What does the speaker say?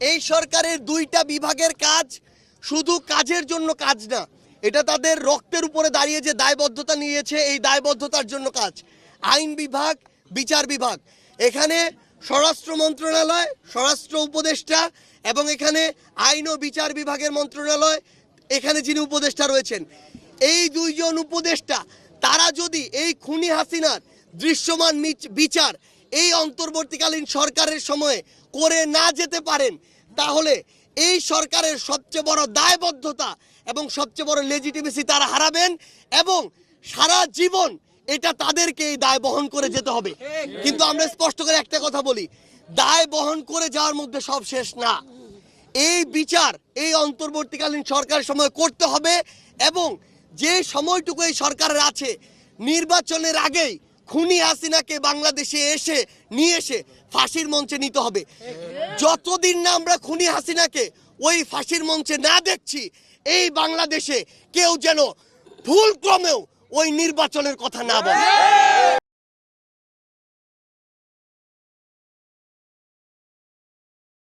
এই সরকারের দুইটা বিভাগের কাজ শুধু কাজের জন্য কাজ না, এটা তাদের রক্তের উপরে দাঁড়িয়ে যে দায়বদ্ধতা নিয়েছে এই দায়বদ্ধতার জন্য কাজ। আইন বিভাগ, বিচার বিভাগ, এখানে স্বরাষ্ট্র মন্ত্রণালয়, স্বরাষ্ট্র উপদেষ্টা এবং এখানে আইন ও বিচার বিভাগের মন্ত্রণালয়, এখানে যিনি উপদেষ্টা রয়েছেন, এই দুইজন উপদেষ্টা তারা যদি এই খুনি হাসিনার দৃশ্যমান বিচার এই অন্তর্বর্তীকালীন সরকারের সময়ে করে না যেতে পারেন, তাহলে এই সরকারের সবচেয়ে বড় দায়বদ্ধতা এবং সবচেয়ে বড় লেজিটিমেসি তারা হারাবেন এবং সারা জীবন এটা তাদেরকে এই দায় বহন করে যেতে হবে। কিন্তু আমরা স্পষ্ট করে একটা কথা বলি, দায় বহন করে যাওয়ার মধ্যে সব শেষ না। এই বিচার এই অন্তর্বর্তীকালীন সরকারের সময় করতে হবে এবং যে সময়টুকু এই সরকারের আছে নির্বাচনের আগেই খুনি হাসিনাকে বাংলাদেশে নিয়ে এসে ফাঁসির মঞ্চে নিতে হবে। যতদিন না আমরা খুনি হাসিনাকে ওই ফাঁসির মঞ্চে না দেখছি, এই বাংলাদেশে কেউ যেন ভুল ক্রমেও ওই নির্বাচনের কথা না বলে।